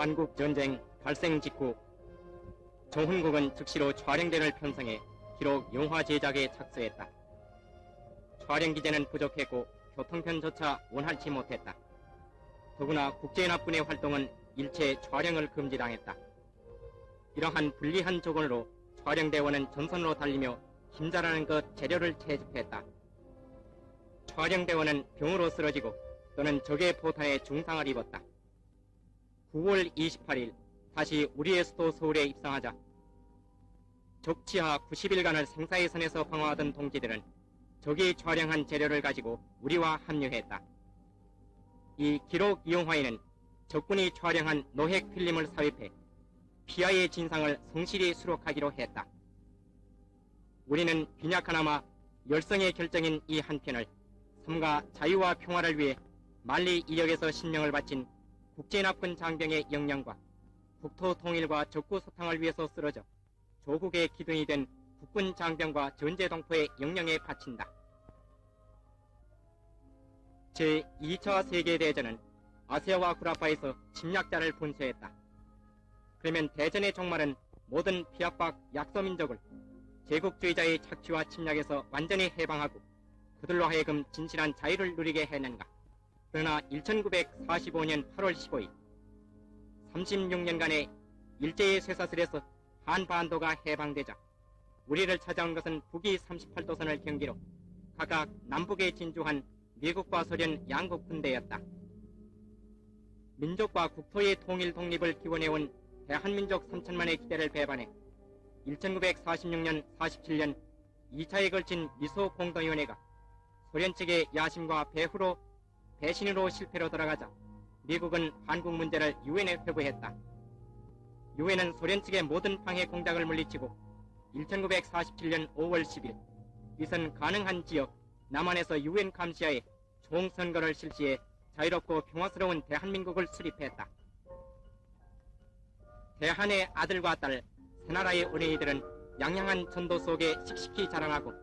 한국전쟁 발생 직후 조훈국은 즉시로 촬영대를 편성해 기록 영화 제작에 착수했다. 촬영 기재는 부족했고 교통편조차 원활치 못했다. 더구나 국제연합군의 활동은 일체 촬영을 금지당했다. 이러한 불리한 조건으로 촬영대원은 전선으로 달리며 힘자라는 것 재료를 채집했다. 촬영대원은 병으로 쓰러지고 또는 적의 포탄에 중상을 입었다. 9월 28일 다시 우리의 수도 서울에 입성하자 적치하 90일간을 생사의 선에서 방어하던 동지들은 적이 촬영한 재료를 가지고 우리와 합류했다. 이 기록 이용화에는 적군이 촬영한 노획 필름을 삽입해 피아의 진상을 성실히 수록하기로 했다. 우리는 빈약하나마 열성의 결정인 이 한 편을 삼가 자유와 평화를 위해 만리 이력에서 신명을 바친 국제연합군 장병의 역량과 국토 통일과 적구 소탕을 위해서 쓰러져 조국의 기둥이 된 국군 장병과 전제동포의 역량에 바친다. 제2차 세계대전은 아시아와 구라파에서 침략자를 분쇄했다. 그러면 대전의 종말은 모든 피압박 약소민족을 제국주의자의 착취와 침략에서 완전히 해방하고 그들로 하여금 진실한 자유를 누리게 했는가? 그러나 1945년 8월 15일 36년간의 일제의 쇠사슬에서 한반도가 해방되자 우리를 찾아온 것은 북위 38도선을 경계로 각각 남북에 진주한 미국과 소련 양국 군대였다. 민족과 국토의 통일 독립을 기원해온 대한민족 3천만의 기대를 배반해 1946년 47년 2차에 걸친 미소 공동위원회가 소련 측의 야심과 배신으로 실패로 돌아가자 미국은 한국 문제를 유엔에 회부했다. 유엔은 소련 측의 모든 방해 공작을 물리치고 1947년 5월 10일 위선 가능한 지역 남한에서 유엔 감시하에 총선거를 실시해 자유롭고 평화스러운 대한민국을 수립했다. 대한의 아들과 딸 세 나라의 어린이들은 양양한 전도 속에 씩씩히 자랑하고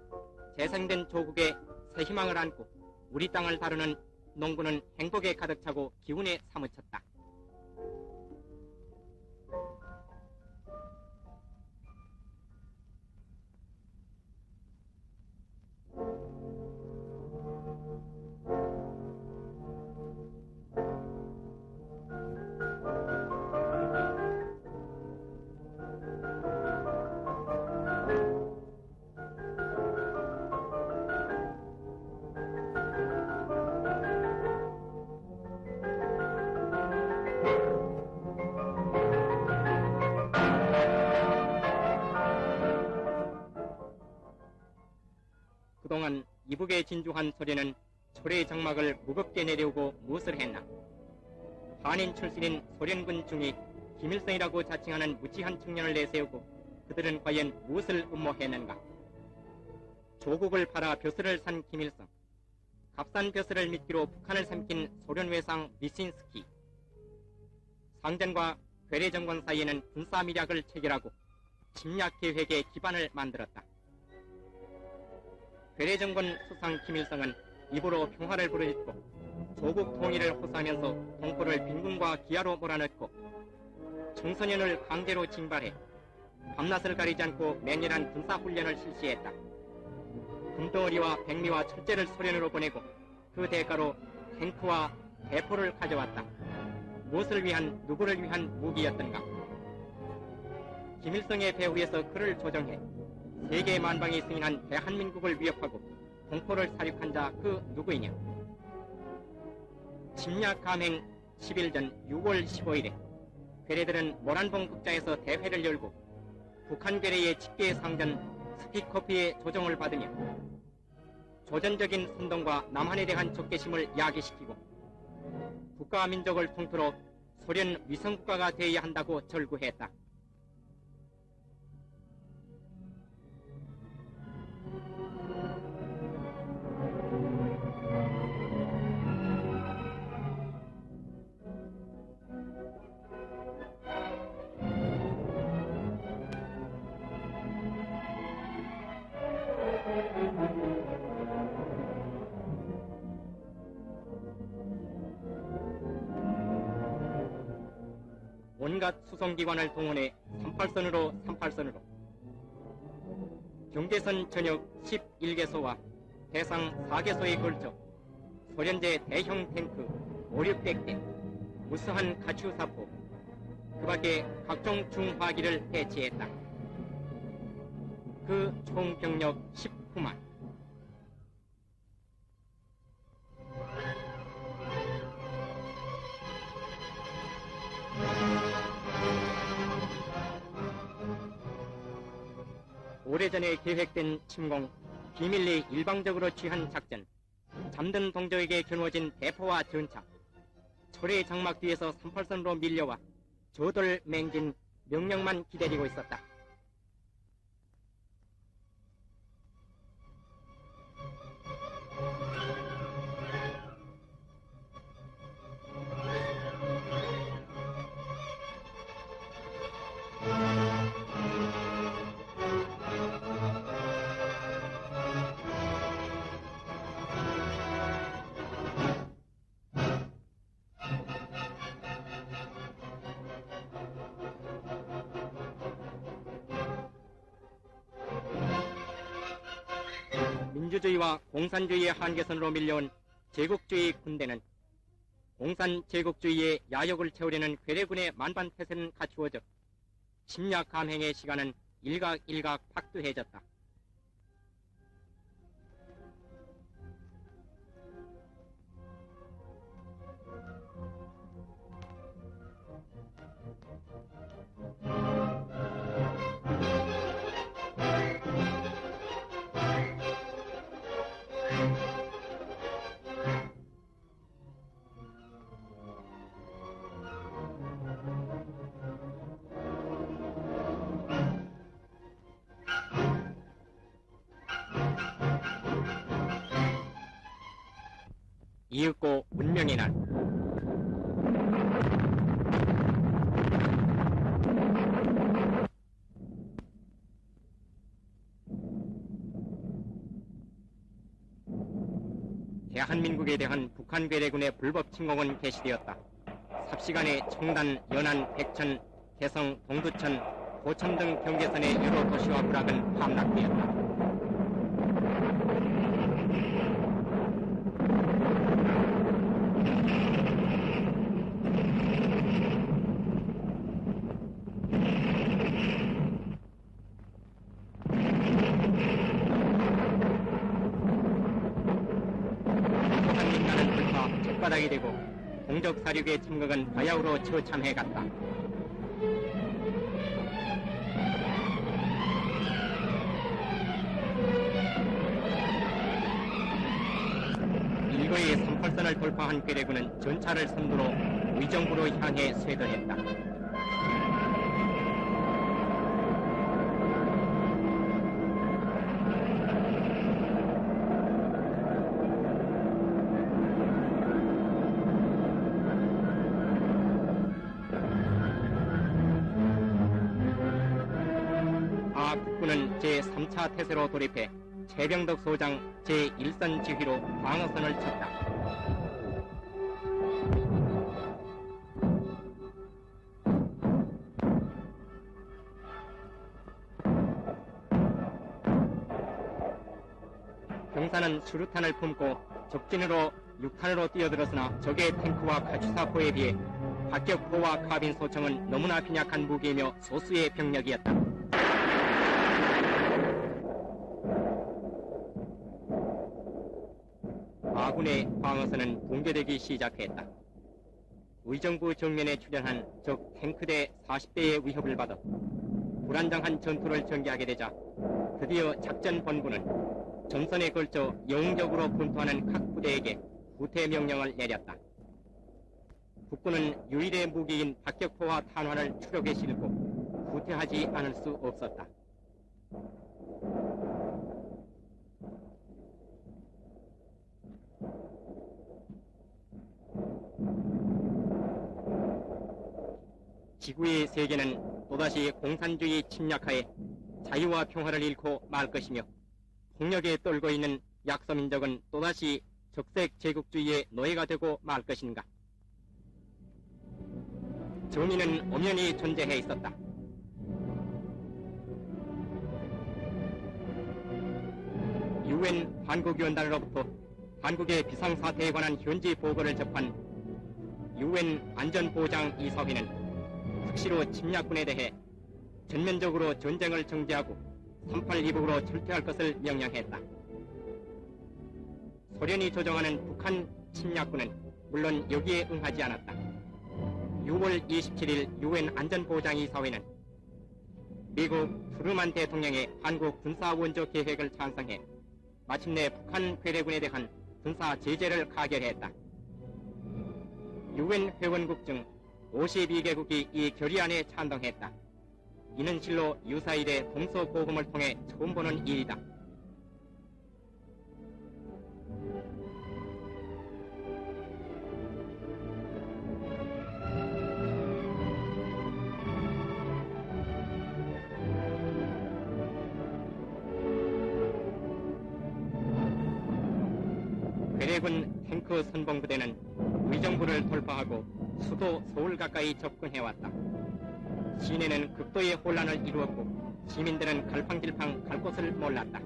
재생된 조국의 새 희망을 안고 우리 땅을 다루는 농부는 행복에 가득 차고 기운에 사무쳤다. 그동안 이북에 진주한 소련은 철의 장막을 무겁게 내려오고 무엇을 했나? 한인 출신인 소련군 중위 김일성이라고 자칭하는 무지한 청년을 내세우고 그들은 과연 무엇을 음모했는가? 조국을 팔아 벼슬을 산 김일성, 값싼 벼슬을 미끼로 북한을 삼킨 소련 외상 미신스키, 상전과 괴뢰 정권 사이에는 군사 미략을 체결하고 침략 계획의 기반을 만들었다. 괴뢰 정권 수상 김일성은 입으로 평화를 부르짖고 조국 통일을 호소하면서 동포를 빈군과 기아로 몰아넣고 청소년을 강제로 징발해 밤낮을 가리지 않고 맹렬한 군사훈련을 실시했다. 금덩어리와 백미와 철제를 소련으로 보내고 그 대가로 탱크와 대포를 가져왔다. 무엇을 위한 누구를 위한 무기였던가? 김일성의 배후에서 그를 조정해 세계 만방이 승인한 대한민국을 위협하고 동포를 사륙한 자 그 누구이냐? 침략 감행 10일 전 6월 15일에 괴뢰들은 모란봉 극장에서 대회를 열고 북한 괴뢰의 직계 상전 스피커피의 조정을 받으며 조전적인 선동과 남한에 대한 적개심을 야기시키고 국가와 민족을 통틀어 소련 위성국가가 되어야 한다고 절구했다. 온갖 수송기관을 동원해 38선으로 38선으로 경계선 전역 11개소와 해상 4개소에 걸쳐 소련제 대형 탱크 5, 600대, 무수한 가축사포, 그 밖에 각종 중화기를 배치했다. 그 총 병력 19만. 오래전에 계획된 침공, 비밀리 일방적으로 취한 작전, 잠든 동족에게 겨누어진 대포와 전차, 철의 장막 뒤에서 38선으로 밀려와 저돌 맹진 명령만 기다리고 있었다. 민주주의와 공산주의의 한계선으로 밀려온 제국주의 군대는 공산 제국주의의 야욕을 채우려는 괴뢰군의 만반태세는 갖추어져 침략 감행의 시간은 일각일각 박두해졌다. 이윽고 운명의 날. 대한민국에 대한 북한 괴뢰군의 불법 침공은 개시되었다. 삽시간에 청단, 연안, 백천, 개성, 동두천, 고천 등 경계선의 여러 도시와 부락은 함락되었다. 바닥이 되고 공적 사륙의 침묵은 바야흐로 처참해갔다. 일거의 38선을 돌파한 괴뢰군은 전차를 선두로 의정부로 향해 쇄도했다. 북군은 제3차 태세로 돌입해 최병덕 소장 제1선 지휘로 방어선을 쳤다. 병사는 수류탄을 품고 적진으로 6탄으로 뛰어들었으나 적의 탱크와 가주사포에 비해 박격포와 카빈 소총은 너무나 빈약한 무기이며 소수의 병력이었다. 아군의 방어선은 붕괴되기 시작했다. 의정부 정면에 출현한 적 탱크대 40대의 위협을 받아 불안정한 전투를 전개하게 되자 드디어 작전 본부는 전선에 걸쳐 영웅적으로 분투하는 각 부대에게 후퇴 명령을 내렸다. 북군은 유일의 무기인 박격포와 탄환을 추력에 싣고 후퇴하지 않을 수 없었다. 지구의 세계는 또다시 공산주의 침략하에 자유와 평화를 잃고 말 것이며 폭력에 떨고 있는 약소민족은 또다시 적색 제국주의의 노예가 되고 말 것인가. 정의는 엄연히 존재해 있었다. UN 한국위원단으로부터 한국의 비상사태에 관한 현지 보고를 접한 UN 안전보장이사회는 특시로 침략군에 대해 전면적으로 전쟁을 정지하고 3.8 이북으로 철퇴할 것을 명령했다. 소련이 조종하는 북한 침략군은 물론 여기에 응하지 않았다. 6월 27일 UN 안전보장이사회는 미국 트루만 대통령의 한국 군사원조 계획을 찬성해 마침내 북한 괴뢰군에 대한 군사 제재를 가결했다. UN 회원국 중 52개국이 이 결의안에 찬동했다. 이는 실로 유사일의 동서고금을 통해 처음 보는 일이다. 괴뢰군 탱크 선봉부대는 의정부를 돌파하고 수도 서울 가까이 접근해왔다. 시내는 극도의 혼란을 이루었고 시민들은 갈팡질팡 갈 곳을 몰랐다.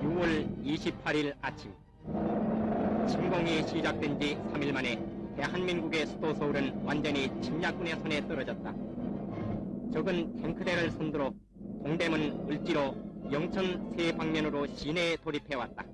(6월 28일) 아침 침공이 시작된 지 3일 만에 대한민국의 수도 서울은 완전히 침략군의 손에 떨어졌다. 적은 탱크대를 선두로 동대문, 을지로, 영천 세 방면으로 시내에 돌입해왔다.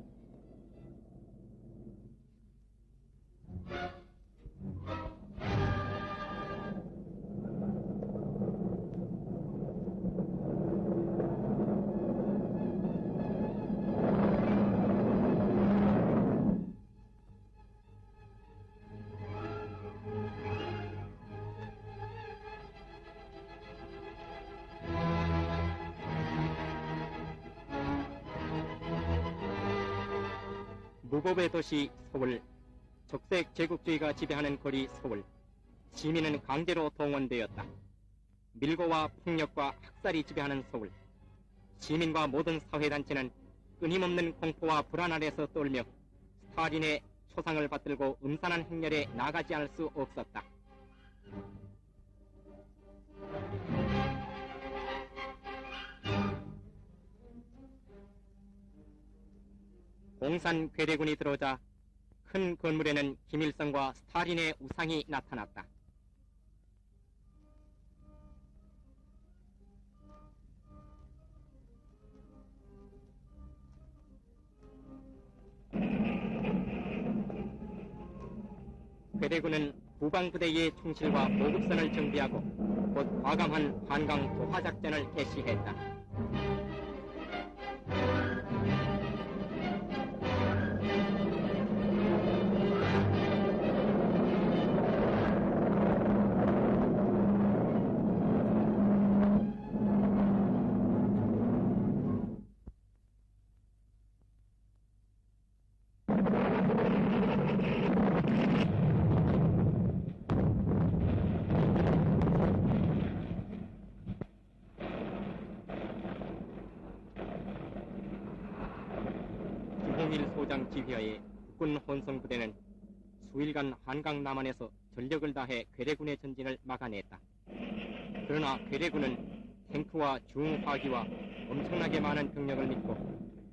무법의 도시 서울, 적색 제국주의가 지배하는 거리 서울, 시민은 강제로 동원되었다. 밀고와 폭력과 학살이 지배하는 서울, 시민과 모든 사회단체는 끊임없는 공포와 불안 아래서 떨며 스탈린의 초상을 받들고 음산한 행렬에 나가지 않을 수 없었다. 공산 괴뢰군이 들어오자 큰 건물에는 김일성과 스탈린의 우상이 나타났다. 괴뢰군은 국방부대의 충실과 보급선을 정비하고 곧 과감한 한강 도하작전을 개시했다. 김홍일 소장 지휘하에 국군 혼성부대는 수일간 한강 남한에서 전력을 다해 괴뢰군의 전진을 막아냈다. 그러나 괴뢰군은 탱크와 중화기와 엄청나게 많은 병력을 믿고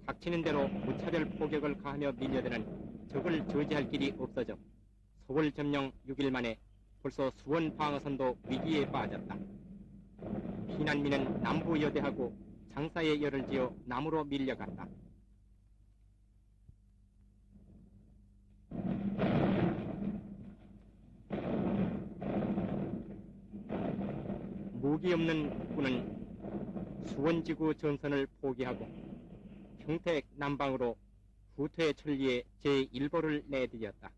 닥치는 대로 무차별 포격을 가하며 밀려드는 적을 저지할 길이 없어져 서울 점령 6일 만에 벌써 수원 방어선도 위기에 빠졌다. 피난민은 남부 여대하고 장사에 열을 지어 남으로 밀려갔다. 무기 없는 국군은 수원지구 전선을 포기하고 평택 남방으로 후퇴 천리에 제1보를 내디뎠다.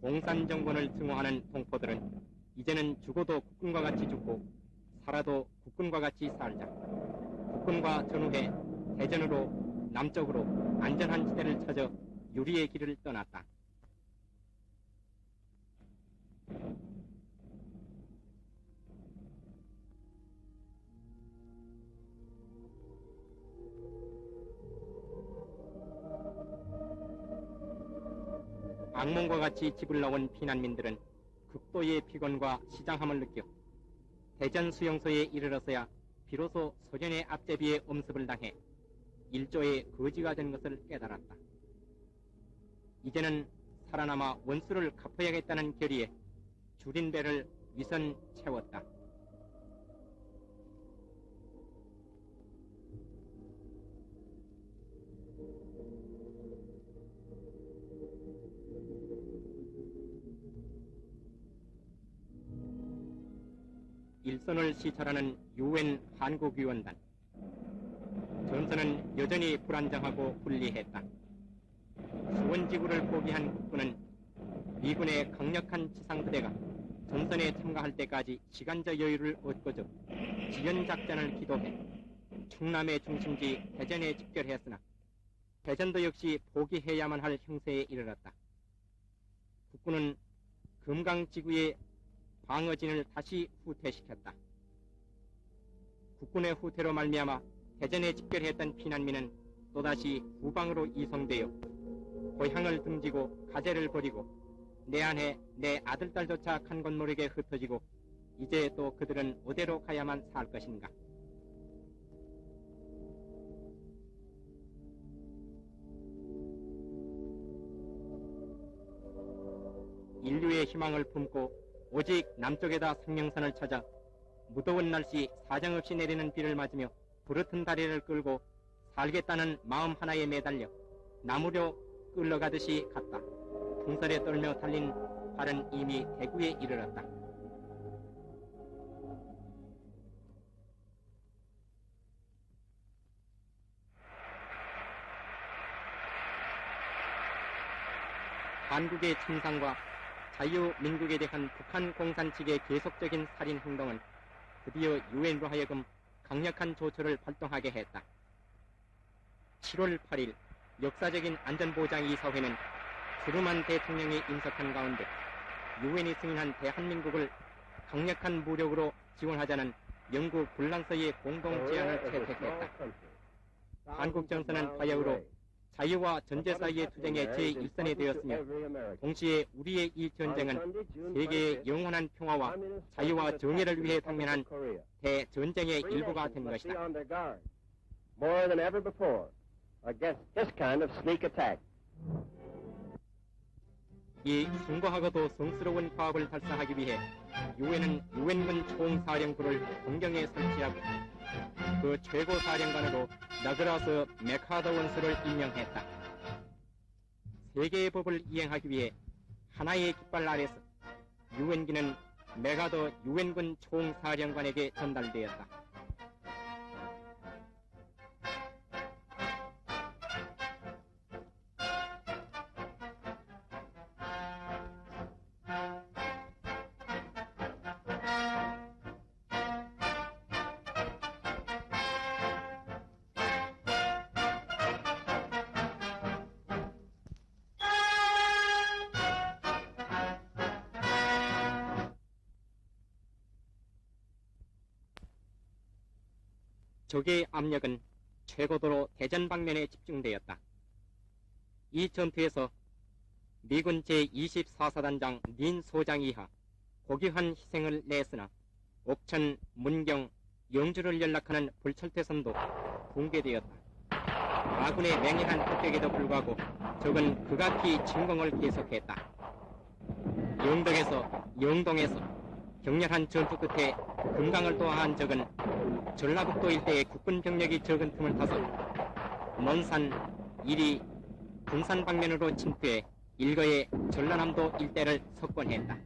공산정권을 증오하는 동포들은 이제는 죽어도 국군과 같이 죽고 살아도 국군과 같이 살자. 국군과 전후해 대전으로 남쪽으로 안전한 지대를 찾아 유리의 길을 떠났다. 악몽과 같이 집을 나온 피난민들은 극도의 피곤과 시장함을 느껴 대전 수용소에 이르러서야 비로소 소련의 앞제비에 엄습을 당해 일조의 거지가 된 것을 깨달았다. 이제는 살아남아 원수를 갚아야겠다는 결의에 줄인 배를 위선 채웠다. 일선을 시찰하는 유엔 한국위원단. 전선은 여전히 불안정하고 불리했다. 수원지구를 포기한 국군은 미군의 강력한 지상부대가 전선에 참가할 때까지 시간적 여유를 얻고자 지연작전을 기도해 충남의 중심지 대전에 집결했으나 대전도 역시 포기해야만 할 형세에 이르렀다. 국군은 금강지구의 방어진을 다시 후퇴시켰다. 국군의 후퇴로 말미암아 대전에 집결했던 피난민은 또다시 후방으로 이송되어 고향을 등지고 가재를 버리고 내 안에 내 아들딸조차 간 곳 모르게 흩어지고 이제 또 그들은 어디로 가야만 살 것인가. 인류의 희망을 품고 오직 남쪽에다 생명선을 찾아 무더운 날씨 사정없이 내리는 비를 맞으며 부르튼 다리를 끌고 살겠다는 마음 하나에 매달려 나무로 끌러가듯이 갔다. 풍설에 떨며 달린 발은 이미 대구에 이르렀다. 한국의 침상과 자유민국에 대한 북한 공산 측의 계속적인 살인 행동은 드디어 유엔으로 하여금 강력한 조처를 발동하게 했다. 7월 8일 역사적인 안전보장이사회는 트루만 대통령이 임석한 가운데 유엔이 승인한 대한민국을 강력한 무력으로 지원하자는 영국 불란서의 공동 제안을 채택했다. 한국 정서는 바야흐로 자유와 전제 사이의 투쟁의 제1선이 되었으며 동시에 우리의 이 전쟁은 세계의 영원한 평화와 자유와 정의를 위해 당면한 대전쟁의 일부가 된 것이다. 이 숭고하고도 성스러운 과업을 달성하기 위해 유엔은 유엔군 총사령부를 동경에 설치하고 그 최고 사령관으로 나그라스 메카더 원수를 임명했다. 세계의 법을 이행하기 위해 하나의 깃발 아래서 유엔기는 메가더 유엔군 총사령관에게 전달되었다. 적의 압력은 최고도로 대전 방면에 집중되었다. 이 전투에서 미군 제24사단장 린 소장 이하 고귀한 희생을 냈으나 옥천, 문경, 영주를 연락하는 불철대선도 붕괴되었다. 아군의 맹렬한 폭격에도 불구하고 적은 극악히 침공을 계속했다. 영동에서 격렬한 전투 끝에 금강을 도하한 적은 전라북도 일대의 국군 병력이 적은 틈을 타서 논산, 이리, 군산 방면으로 침투해 일거에 전라남도 일대를 석권했다.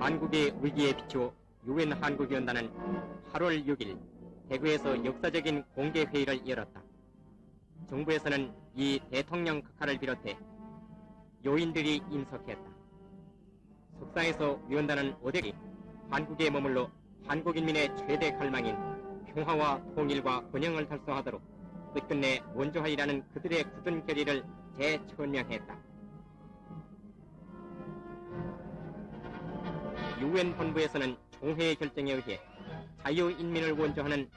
한국의 위기에 비추어 유엔 한국위원단은 8월 6일 대구에서 역사적인 공개회의를 열었다. 정부에서는 이 대통령 각하를 비롯해 요인들이 임석했다. 석상에서 위원단은 오대기 한국에 머물러 한국인민의 최대 갈망인 평화와 통일과 번영을 달성하도록 끝끝내 원조하리라는 그들의 굳은 결의를 재천명했다. 유엔 본부에서는 총회의 결정에 의해 자유인민을 원조하는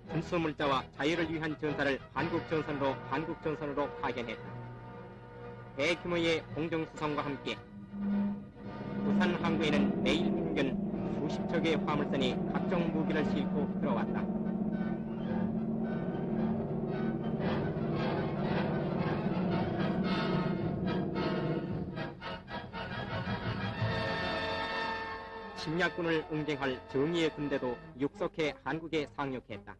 군수물자와 자유를 위한 전사를 한국전선으로 파견했다. 대규모의 공정수송과 함께 부산 항구에는 매일 평균 수십 척의 화물선이 각종 무기를 싣고 들어왔다. 침략군을 응징할 정의의 군대도 육속해 한국에 상륙했다.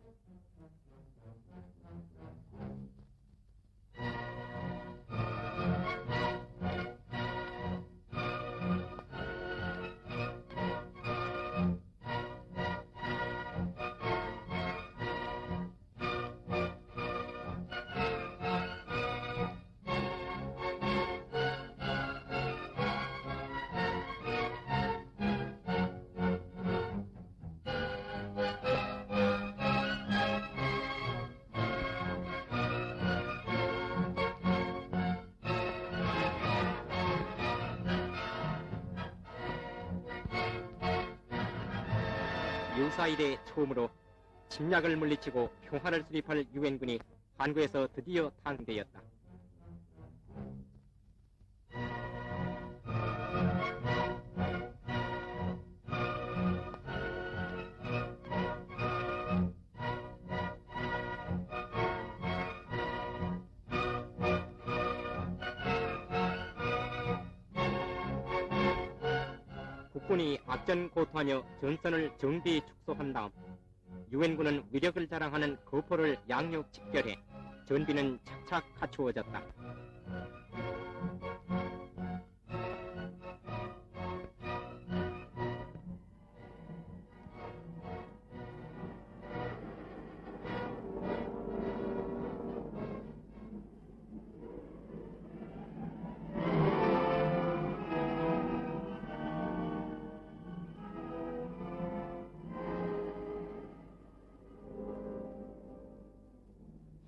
유사 이래 처음으로 침략을 물리치고 평화를 수립할 유엔군이 한국에서 드디어 탄생되었다. 국군이 악전고투하며 전선을 정비 축소한 다음 유엔군은 위력을 자랑하는 거포를 양육 집결해 전비는 착착 갖추어졌다.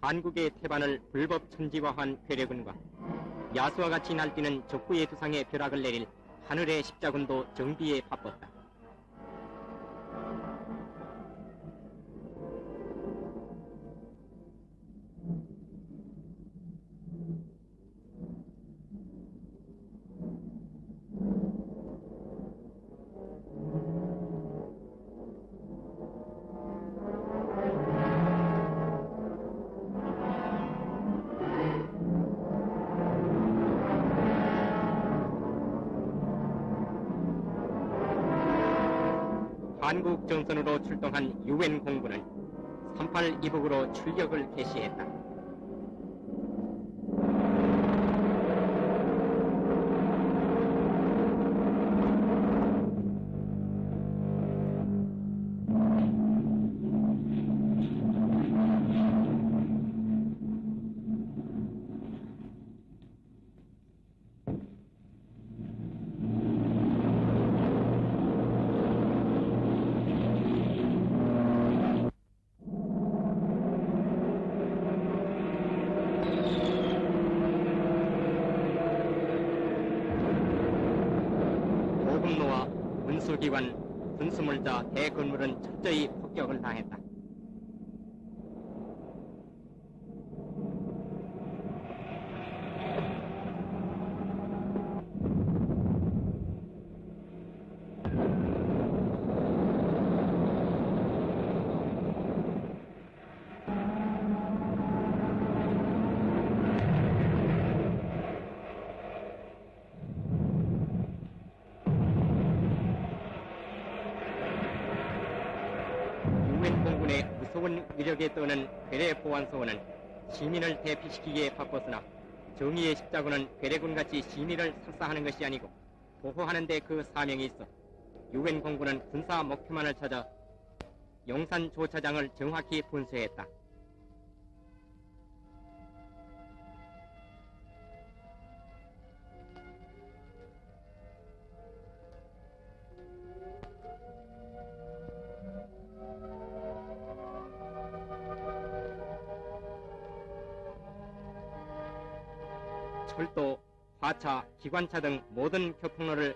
한국의 태반을 불법 천지화한 괴뢰군과 야수와 같이 날뛰는 적구의 두상에 벼락을 내릴 하늘의 십자군도 정비에 바빴다. 한국 전선으로 출동한 유엔 공군은 38 이북으로 출격을 개시했다. 수리관, 군수물자, 대건물은 철저히 폭격을 당했다. 유엔 공군의 무서운 위력에 떠는 괴뢰 보안소원은 시민을 대피시키기에 바빴으나 정의의 십자군은 괴뢰군같이 시민을 살사하는 것이 아니고 보호하는 데 그 사명이 있어 유엔 공군은 군사 목표만을 찾아 용산 조차장을 정확히 분쇄했다. 철도, 화차, 기관차 등 모든 교통로를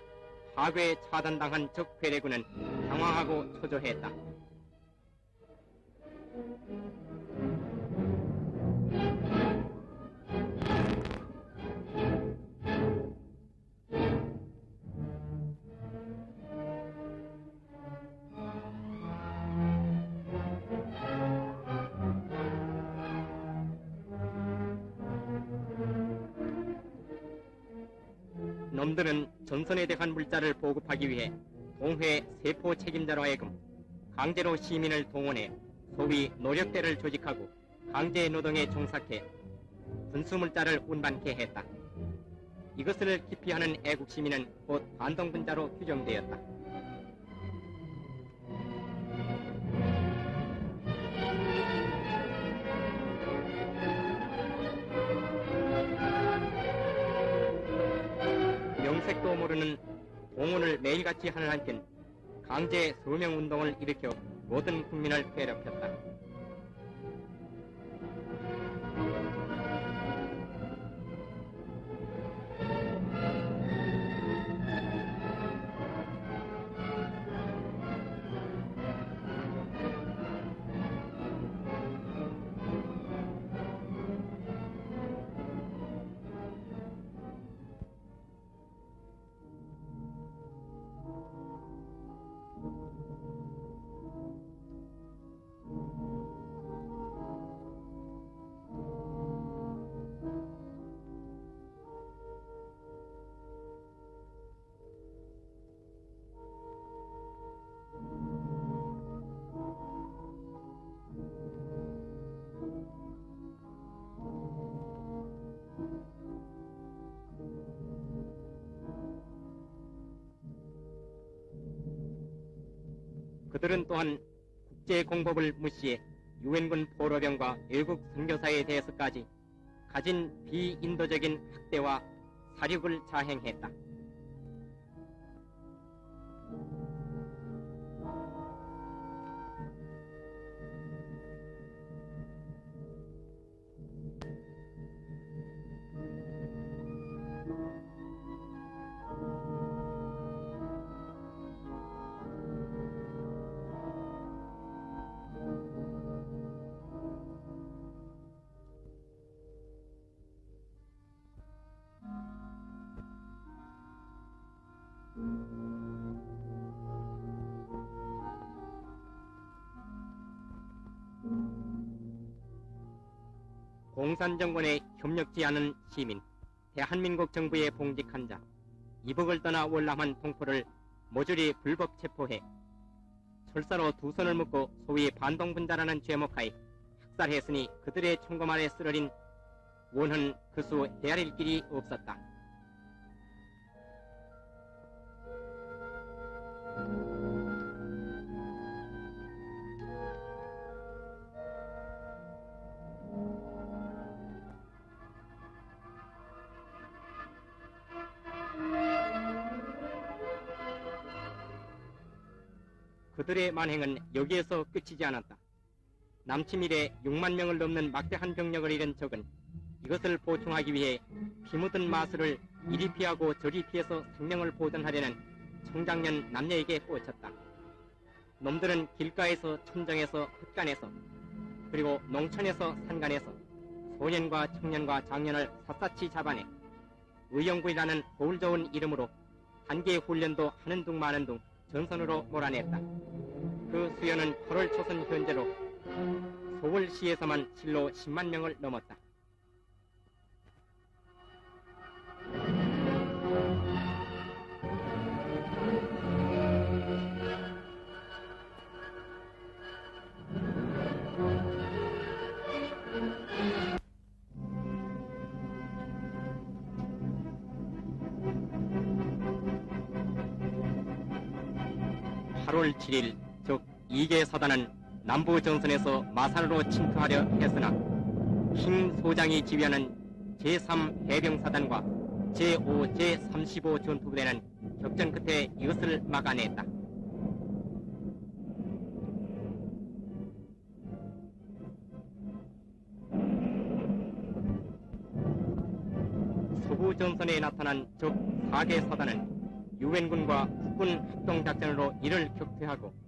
파괴 차단당한 적 괴뢰군은 당황하고 초조했다. 놈들은 전선에 대한 물자를 보급하기 위해 동회 세포 책임자로 하여금 강제로 시민을 동원해 소위 노력대를 조직하고 강제 노동에 종삭해 군수물자를 운반케 했다. 이것을 기피하는 애국 시민은 곧 반동분자로 규정되었다. 명색도 모르는 공원을 매일같이 하는 한편 강제 서명운동을 일으켜 모든 국민을 괴롭혔다. 그들은 또한 국제공법을 무시해 유엔군 포로병과 외국 선교사에 대해서까지 가진 비인도적인 학대와 사륙을 자행했다. 공산정권에 협력지 않은 시민, 대한민국 정부에 봉직한 자, 이북을 떠나 월남한 동포를 모조리 불법 체포해 철사로 두 손을 묶고 소위 반동분자라는 죄목하에 학살했으니 그들의 총검 아래 쓰러린 원은 그 수 헤아릴 길이 없었다. 그들의 만행은 여기에서 끝이지 않았다. 남침 이래 6만 명을 넘는 막대한 병력을 잃은 적은 이것을 보충하기 위해 피 묻은 마술을 이리 피하고 저리 피해서 생명을 보존하려는 청장년 남녀에게 꽂혔다. 놈들은 길가에서 천정에서 헛간에서 그리고 농촌에서 산간에서 소년과 청년과 장년을 샅샅이 잡아내 의용군이라는 보울 좋은 이름으로 단계 훈련도 하는 둥 마는 둥 전선으로 몰아냈다. 그 수요는 8월 초선 현재로 서울시에서만 실로 10만 명을 넘었다. (8월 7일) 즉 2개 사단은 남부 전선에서 마산으로 침투하려 했으나 킹 소장이 지휘하는 제3 해병사단과 제5, 제35 전투부대는 격전 끝에 이것을 막아냈다. 서부 전선에 나타난 적 4개 사단은 유엔군과 국군 합동작전으로 이를 격퇴하고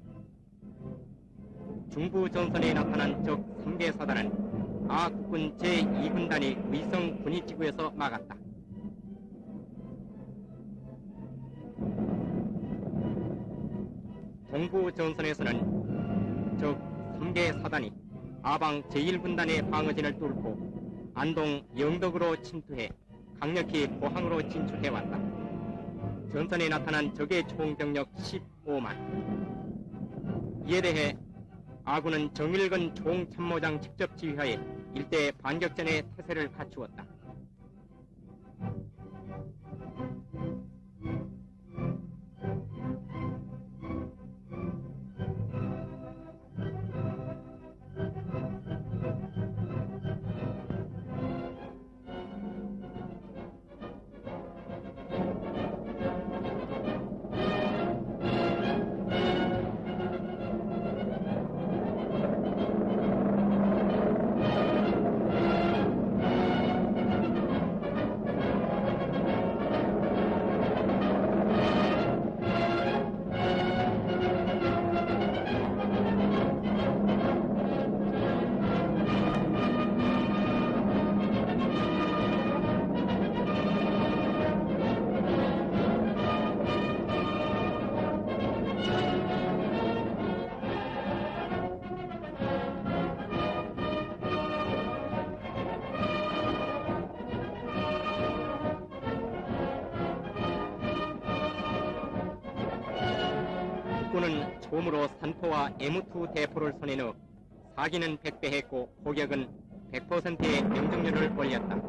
중부 전선에 나타난 적 3개 사단은 아국군 제2군단이 위성 군위지구에서 막았다. 동부 전선에서는 적 3개 사단이 아방 제1군단의 방어진을 뚫고 안동 영덕으로 침투해 강력히 포항으로 진출해왔다. 전선에 나타난 적의 총병력 15만. 이에 대해 아군은 정일근 총참모장 직접 지휘하에 일대 반격전의 태세를 갖추었다. 국군은 처음으로 산포와 M2 대포를 손에 넣어 사기는 100배 했고 포격은 100%의 명중률을 올렸다.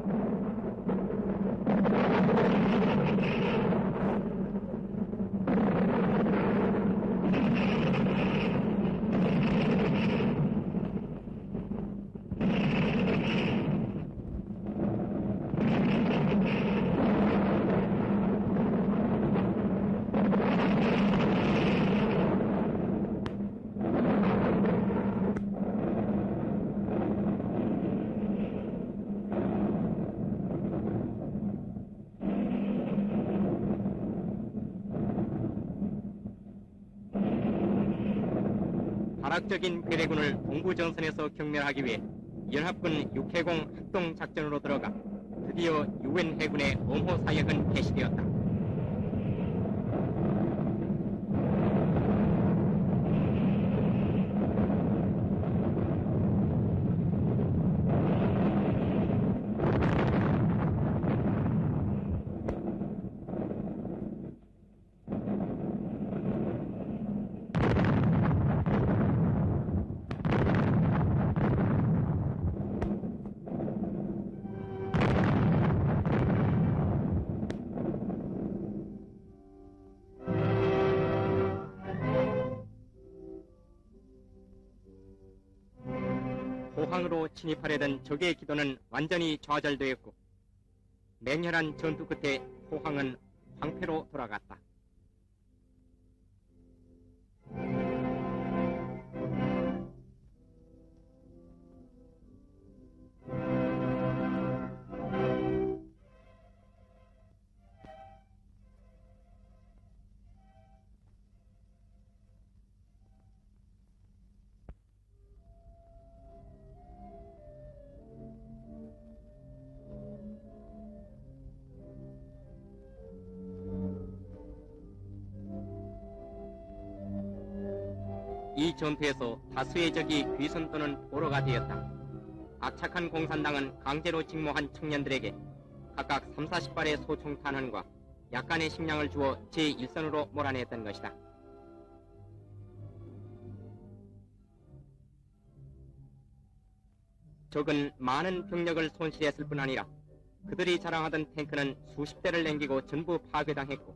발악적인 괴뢰군을 동부전선에서 경멸하기 위해 연합군 6해공 합동작전으로 들어가 드디어 유엔 해군의 엄호 사역은 개시되었다. 포항으로 진입하려던 적의 기도는 완전히 좌절되었고 맹렬한 전투 끝에 포항은 황폐로 돌아갔다. 이 전투에서 다수의 적이 귀순 또는 포로가 되었다. 악착한 공산당은 강제로 직모한 청년들에게 각각 30-40발의 소총탄환과 약간의 식량을 주어 제1선으로 몰아냈던 것이다. 적은 많은 병력을 손실했을 뿐 아니라 그들이 자랑하던 탱크는 수십 대를 남기고 전부 파괴당했고,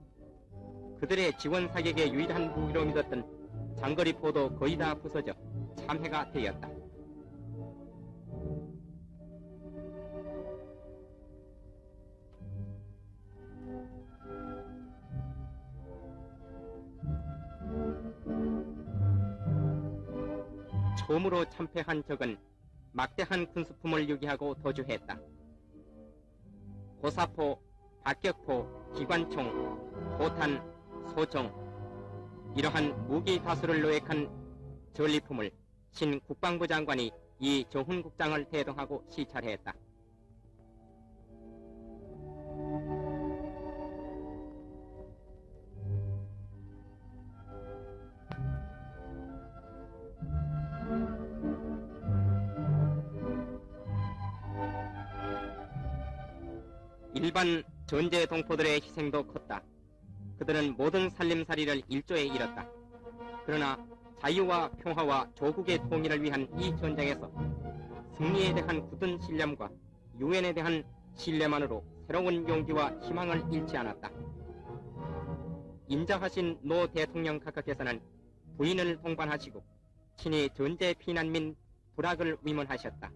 그들의 지원 사격의 유일한 무기로 믿었던 장거리 포도 거의 다 부서져 참회가 되었다. 처음으로 참패한 적은 막대한 군수품을 유기하고 도주했다. 고사포, 박격포, 기관총, 포탄, 소총, 이러한 무기 다수를 노획한 전리품을 신 국방부 장관이 이 정훈 국장을 대동하고 시찰했다. 일반 전제 동포들의 희생도 컸다. 그들은 모든 살림살이를 일조에 잃었다. 그러나 자유와 평화와 조국의 통일을 위한 이 전쟁에서 승리에 대한 굳은 신념과 유엔에 대한 신뢰만으로 새로운 용기와 희망을 잃지 않았다. 인자하신 노 대통령 각하께서는 부인을 동반하시고 친히 전제 피난민 불악을 위문하셨다.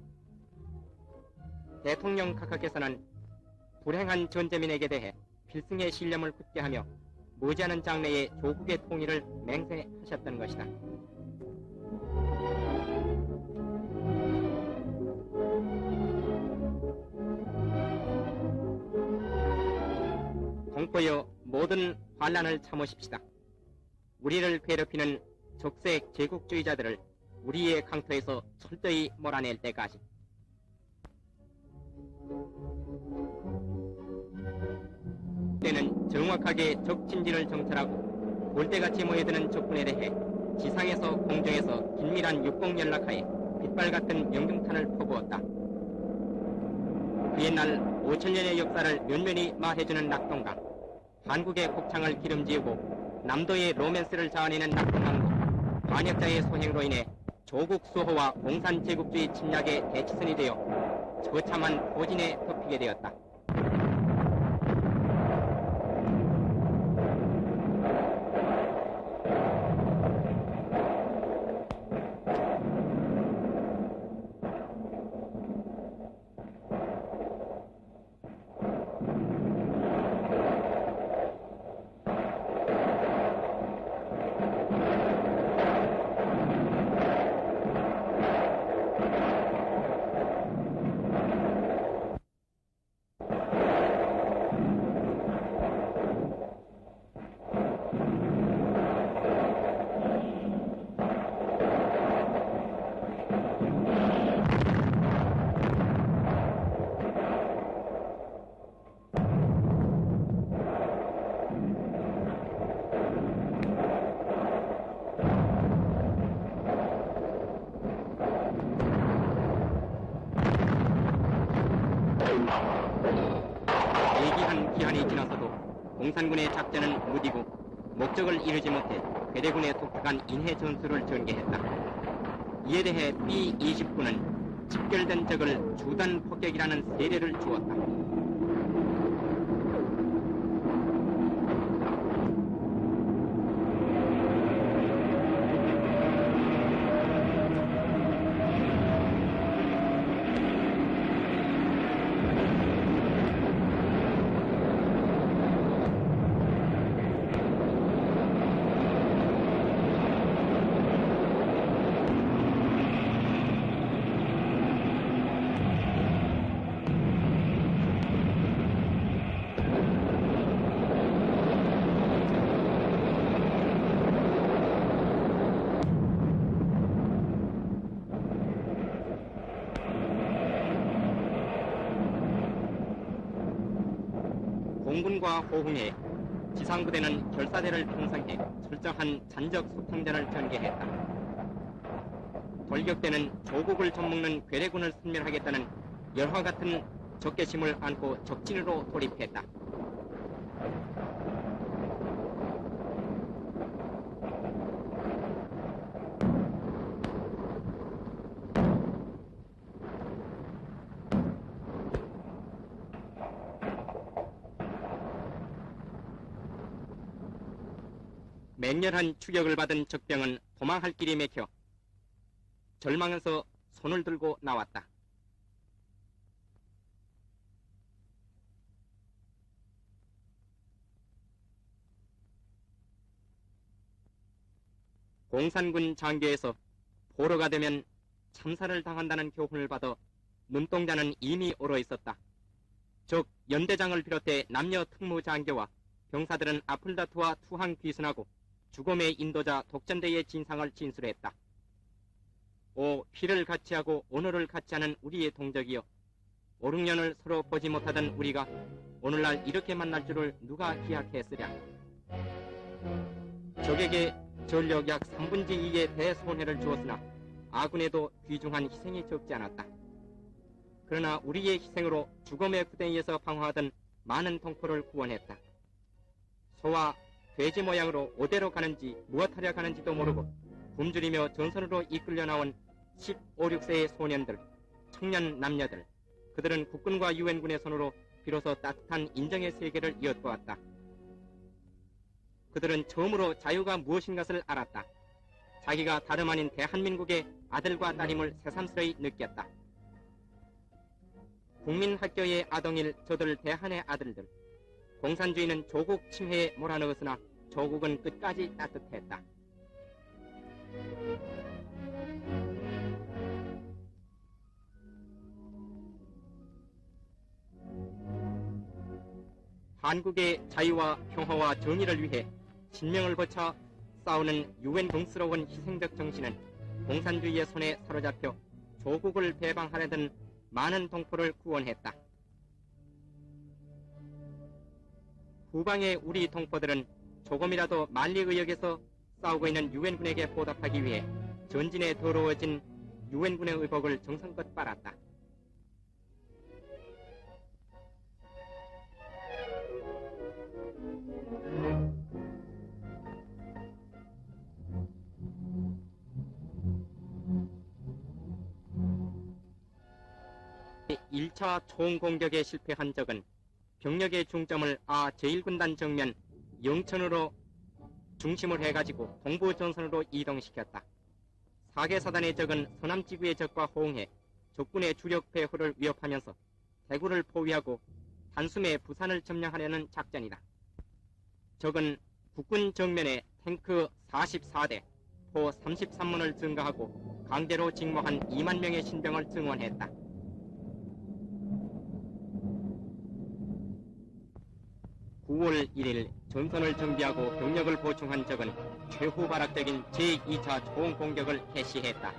대통령 각하께서는 불행한 전제민에게 대해 필승의 신념을 굳게 하며 머지않은 장래에 조국의 통일을 맹세하셨던 것이다. 공포여 모든 환난을 참으십시다. 우리를 괴롭히는 적색 제국주의자들을 우리의 강터에서 철저히 몰아낼 때까지. 때는 정확하게 적진지를 정찰하고 골대같이 모여드는 적군에 대해 지상에서 공중에서 긴밀한 육공 연락하에 빗발 같은 명중탄을 퍼부었다. 그 옛날 5천년의 역사를 면면히 마해주는 낙동강, 한국의 곡창을 기름지우고 남도의 로맨스를 자아내는 낙동강도 반역자의 소행으로 인해 조국 수호와 공산 제국주의 침략의 대치선이 되어 처참한 포진에 덮이게 되었다. 예기한 기한이 지나서도 공산군의 작전은 무디고 목적을 이루지 못해 괴뢰군의 독특한 인해 전술을 전개했다. 이에 대해 B-29는 집결된 적을 주단 폭격이라는 세례를 주었다. 공군과 호흥에 지상부대는 결사대를 편성해 철저한 잔적 소통전을 전개했다. 골격되는 조국을 접먹는 괴뢰군을 섬멸하겠다는 열화 같은 적개심을 안고 적진으로 돌입했다. 맹렬한 추격을 받은 적병은 도망할 길이 막혀 절망해서 손을 들고 나왔다. 공산군 장교에서 포로가 되면 참사를 당한다는 교훈을 받아 눈동자는 이미 얼어 있었다. 즉 연대장을 비롯해 남녀 특무 장교와 병사들은 앞을 다투어 투항 귀순하고 죽음의 인도자 독전대의 진상을 진술했다. 오 피를 같이 하고 오늘을 같이 하는 우리의 동족이여, 5, 6년을 서로 보지 못하던 우리가 오늘날 이렇게 만날 줄을 누가 기약했으랴. 적에게 전력 약 3분의 2의 대손해를 주었으나 아군에도 귀중한 희생이 적지 않았다. 그러나 우리의 희생으로 죽음의 구덩이에서 방황하던 많은 동포를 구원했다. 소와 돼지 모양으로 오대로 가는지 무엇하려 가는지도 모르고 굶주리며 전선으로 이끌려 나온 15, 16세의 소년들, 청년 남녀들, 그들은 국군과 유엔군의 손으로 비로소 따뜻한 인정의 세계를 엿보았다. 그들은 처음으로 자유가 무엇인 것을 알았다. 자기가 다름 아닌 대한민국의 아들과 딸임을 새삼스레 느꼈다. 국민학교의 아동일 저들 대한의 아들들, 공산주의는 조국 침해에 몰아넣었으나 조국은 끝까지 따뜻했다. 한국의 자유와 평화와 정의를 위해 신명을 거쳐 싸우는 유엔 경스러운 희생적 정신은 공산주의의 손에 사로잡혀 조국을 배방하려던 많은 동포를 구원했다. 후방의 우리 동포들은 조금이라도 만리 의역에서 싸우고 있는 유엔군에게 보답하기 위해 전진에 더러워진 유엔군의 의복을 정성껏 빨았다. 일 1차 총공격에 실패한 적은 병력의 중점을 제1군단 정면 영천으로 중심을 해가지고 동부 전선으로 이동시켰다. 4개 사단의 적은 서남지구의 적과 호응해 적군의 주력 배후를 위협하면서 대구를 포위하고 단숨에 부산을 점령하려는 작전이다. 적은 국군 정면에 탱크 44대, 포 33문을 증가하고 강제로 직무한 2만 명의 신병을 증원했다. 9월 1일 전선을 정비하고 병력을 보충한 적은 최후발악적인 제2차 총공격을 개시했다.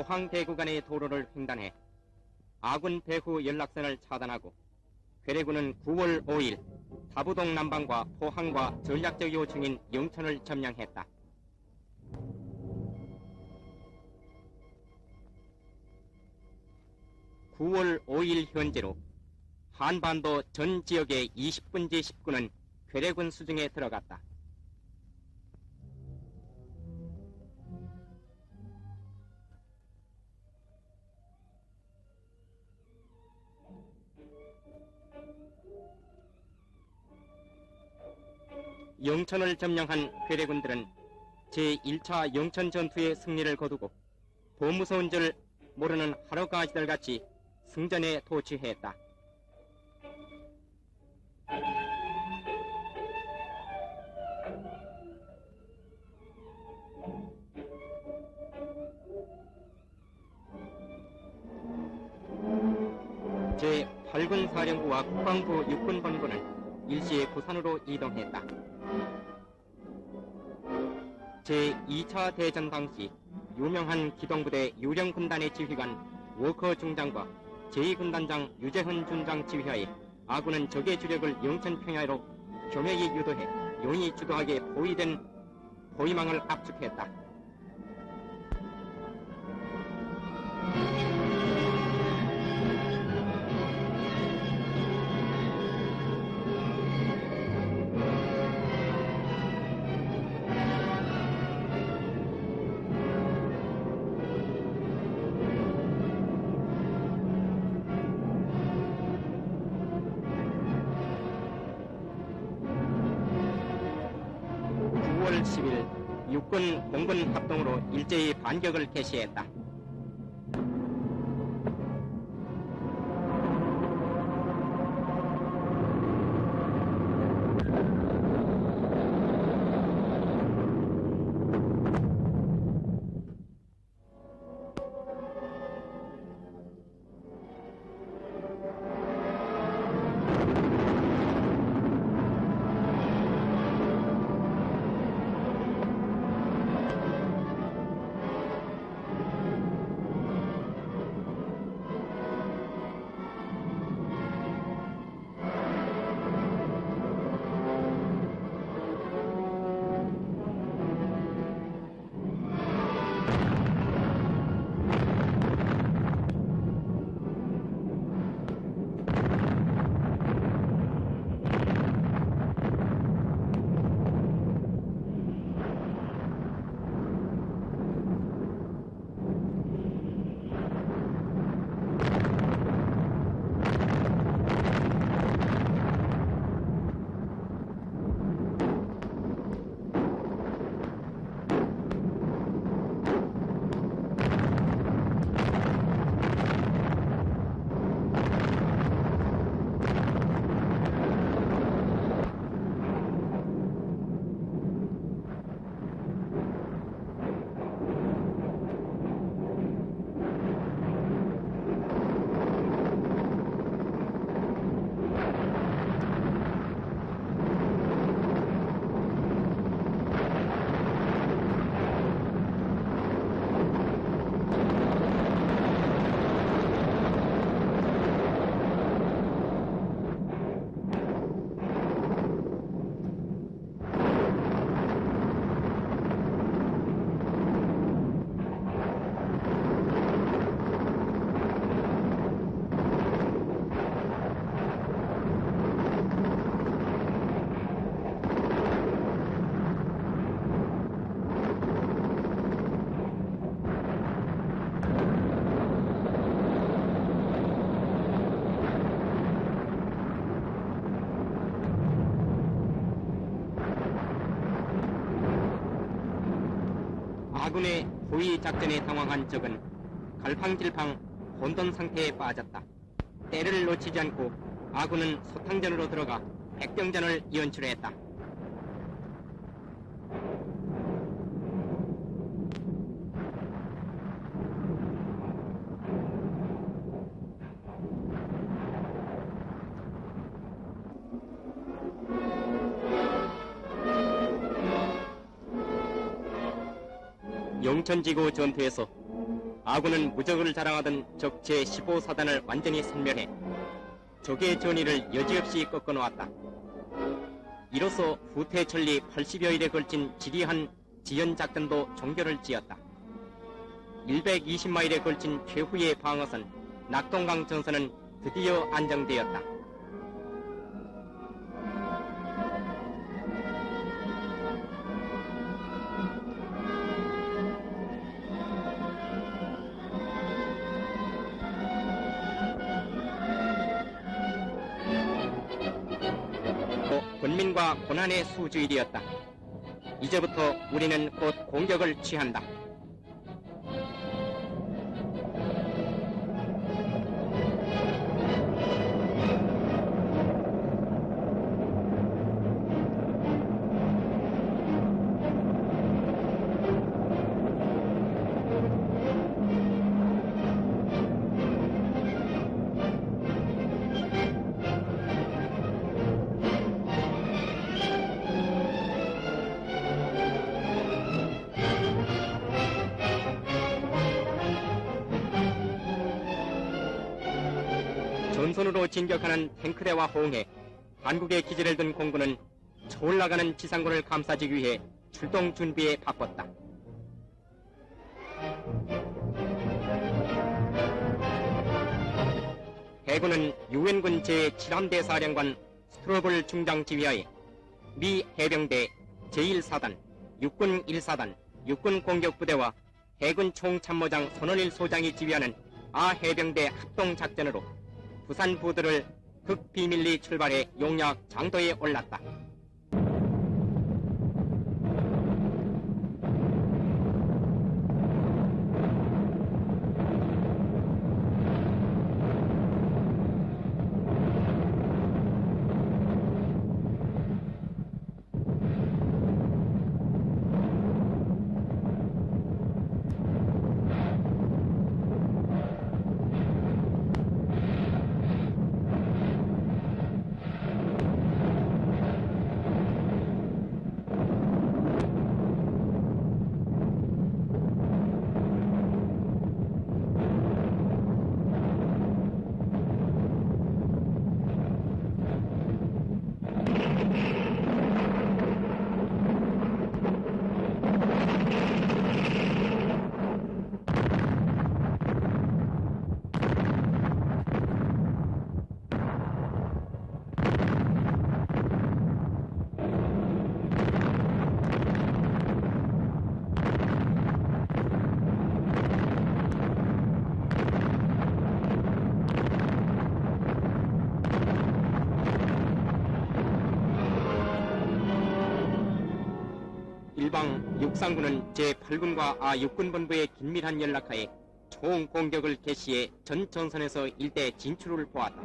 포항대구 간의 도로를 횡단해 아군 배후 연락선을 차단하고 괴뢰군은 9월 5일 다부동 남방과 포항과 전략적 요충인 영천을 점령했다. (9월 5일) 현재로 한반도 전 지역의 20분지 19는 괴뢰군 수중에 들어갔다. 영천을 점령한 괴뢰군들은 제1차 영천 전투의 승리를 거두고 더 무서운 줄 모르는 하루가지들같이 승전에 도취했다. 해군사령부와 국방부 육군본부는 일시에 부산으로 이동했다. 제2차 대전 당시 유명한 기동부대 유령군단의 지휘관 워커 중장과 제2군단장 유재헌 준장 지휘하에 아군은 적의 주력을 영천평야로 교명히 유도해 용이 주도하게 포위된 포위망을 압축했다. 육군, 공군 합동으로 일제히 반격을 개시했다. 아군의 포위 작전에 당황한 적은 갈팡질팡 혼돈 상태에 빠졌다. 때를 놓치지 않고 아군은 소탕전으로 들어가 백병전을 연출했다. 영천지구 전투에서 아군은 무적을 자랑하던 적 제15사단을 완전히 섬멸해 적의 전의를 여지없이 꺾어놓았다. 이로써 후퇴천리 80여일에 걸친 지리한 지연작전도 종결을 지었다. 120마일에 걸친 최후의 방어선 낙동강 전선은 드디어 안정되었다. 군민과 고난의 수주일이었다. 이제부터 우리는 곧 공격을 취한다. 전선으로 진격하는 탱크대와 호응해 한국의 기지를 둔 공군은 초올라가는 지상군을 감싸주기 위해 출동 준비에 바빴다. 해군은 유엔군 제7함대 사령관 스트로블 중장 지휘하에 미 해병대 제1사단, 육군 1사단, 육군 공격부대와 해군 총참모장 손원일 소장이 지휘하는 아해병대 합동작전으로 부산 부두를 극비밀리 출발해 용약 장도에 올랐다. 일방 육상군은 제8군과 아6군본부의 긴밀한 연락하에 총공격을 개시해 전 전선에서 일대 진출을 보았다.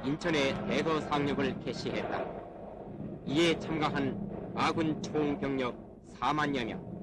인천에 대거 상륙을 개시했다. 이에 참가한 아군 총 병력 4만여 명.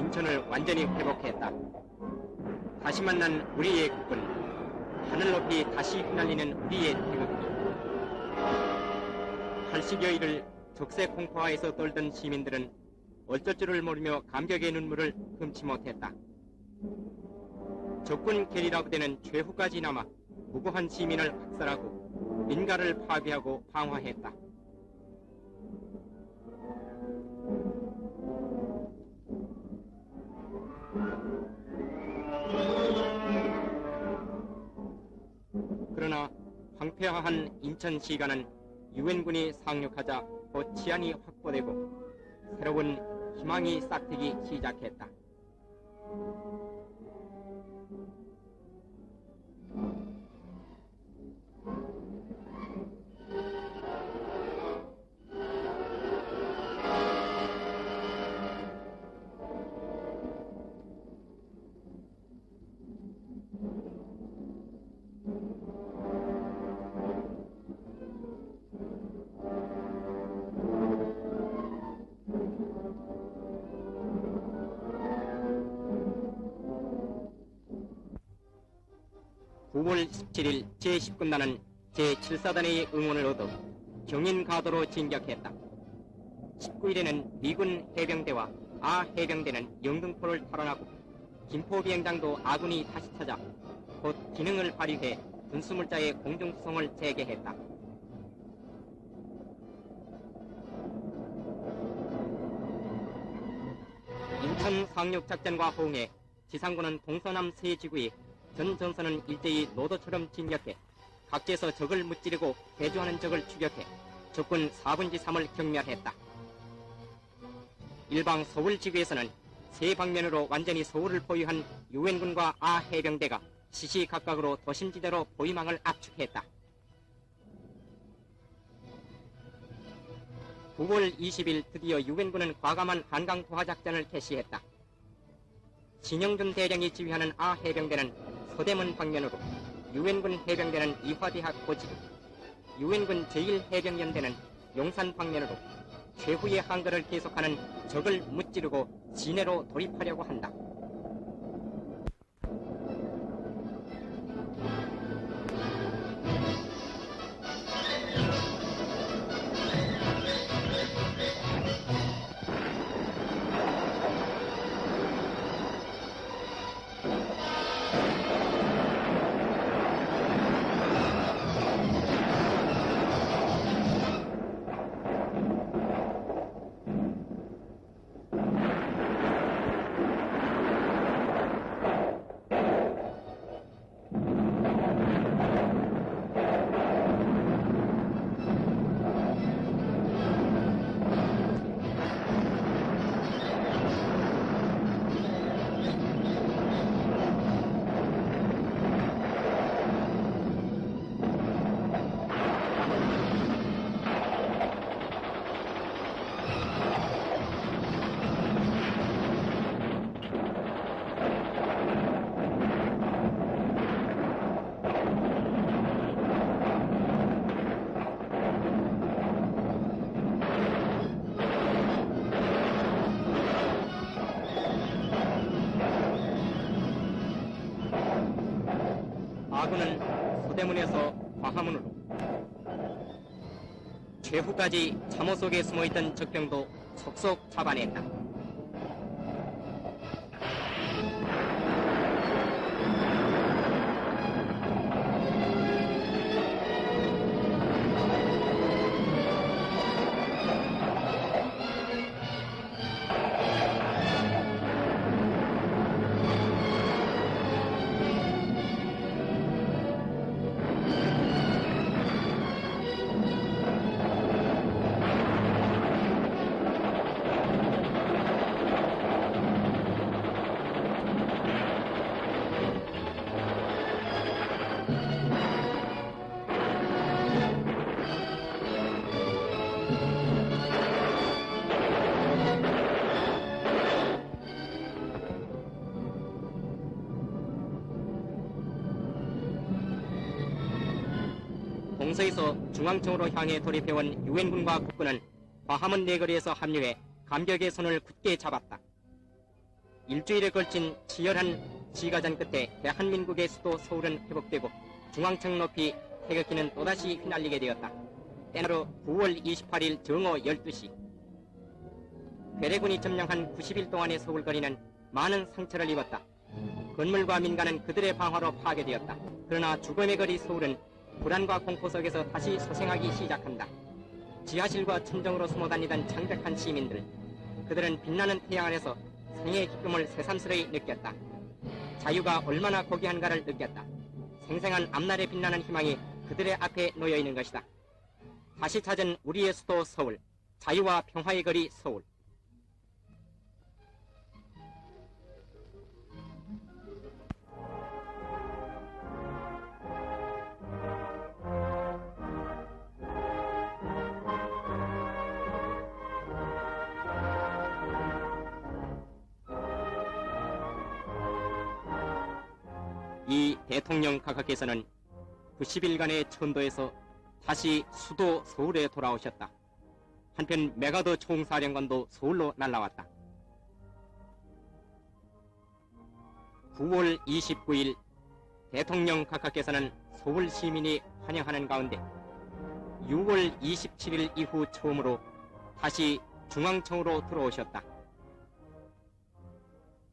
인천을 완전히 회복했다. 다시 만난 우리의 국군, 하늘 높이 다시 휘날리는 우리의 태극기. 80여일을 적색 공포하에서 떨던 시민들은 어쩔 줄을 모르며 감격의 눈물을 금치 못했다. 적군 게리라 부대는 최후까지 남아 무고한 시민을 학살하고 민가를 파괴하고 방화했다. 그러나 황폐화한 인천시가는 유엔군이 상륙하자 곧 치안이 확보되고 새로운 희망이 싹트기 시작했다. (9월 17일) 제10군단은 제7사단의 응원을 얻어 경인가도로 진격했다. 19일에는 미군 해병대와 해병대는 영등포를 탈환하고 김포비행장도 아군이 다시 찾아 곧 기능을 발휘해 군수물자의 공중수송을 재개했다. 인천 상륙작전과 호응해 지상군은 동서남 세 지구의 전 전선은 일제히 노도처럼 진격해 각지에서 적을 무찌르고 대조하는 적을 추격해 적군 4분의 3을 경멸했다. 일방 서울 지구에서는 세 방면으로 완전히 서울을 보유한 유엔군과 해병대가 시시각각으로 도심지대로 보위망을 압축했다. 9월 20일 드디어 유엔군은 과감한 한강 도하 작전을 개시했다. 진영준 대령이 지휘하는 해병대는 서대문 방면으로, 유엔군 해병대는 이화대학 고지구, 유엔군 제1해병연대는 용산 방면으로 최후의 항거를 계속하는 적을 무찌르고 시내로 돌입하려고 한다. 아군은 서대문에서 과하문으로, 최후까지 참호 속에 숨어있던 적병도 속속 잡아냈다. 동서에서 중앙청으로 향해 돌입해온 유엔군과 국군은 과하문 내거리에서 합류해 감격의 손을 굳게 잡았다. 일주일에 걸친 치열한 시가전 끝에 대한민국의 수도 서울은 회복되고 중앙청 높이 태극기는 또다시 휘날리게 되었다. 때나로 9월 28일 정오 12시 괴뢰군이 점령한 90일 동안의 서울거리는 많은 상처를 입었다. 건물과 민가는 그들의 방화로 파괴되었다. 그러나 죽음의 거리 서울은 불안과 공포 속에서 다시 소생하기 시작한다. 지하실과 천정으로 숨어 다니던 창백한 시민들, 그들은 빛나는 태양 아래서 생의 기쁨을 새삼스레 느꼈다. 자유가 얼마나 고귀한가를 느꼈다. 생생한 앞날에 빛나는 희망이 그들의 앞에 놓여 있는 것이다. 다시 찾은 우리의 수도 서울, 자유와 평화의 거리 서울. 이 대통령 각하께서는 90일간의 천도에서 다시 수도 서울에 돌아오셨다. 한편 메가더 총사령관도 서울로 날아왔다. 9월 29일 대통령 각하께서는 서울 시민이 환영하는 가운데 6월 27일 이후 처음으로 다시 중앙청으로 들어오셨다.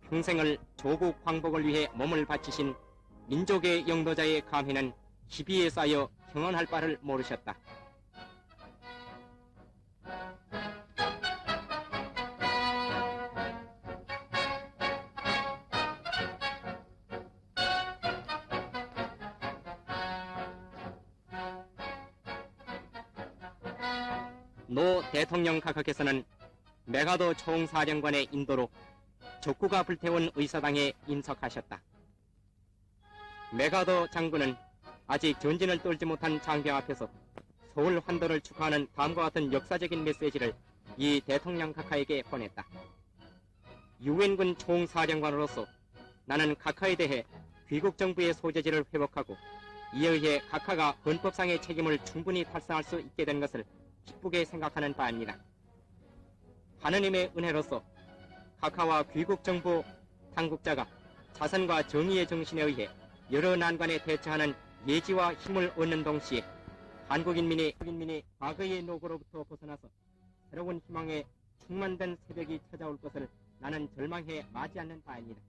평생을 조국 광복을 위해 몸을 바치신 민족의 영도자의 감회는 희비에 쌓여 형언할 바를 모르셨다. 노 대통령 각하께서는 메가더 총사령관의 인도로 적구가 불태운 의사당에 임석하셨다. 메가더 장군은 아직 전진을 떨지 못한 장병 앞에서 서울 환도를 축하하는 다음과 같은 역사적인 메시지를 이 대통령 각하에게 보냈다. 유엔군 총사령관으로서 나는 각하에 대해 귀국 정부의 소재지를 회복하고 이에 의해 각하가 헌법상의 책임을 충분히 달성할 수 있게 된 것을 기쁘게 생각하는 바입니다. 하느님의 은혜로서 각하와 귀국 정부 당국자가 자선과 정의의 정신에 의해 여러 난관에 대처하는 예지와 힘을 얻는 동시에 한국인민이 과거의 노고로부터 벗어나서 새로운 희망에 충만된 새벽이 찾아올 것을 나는 절망해 마지 않는 바입니다.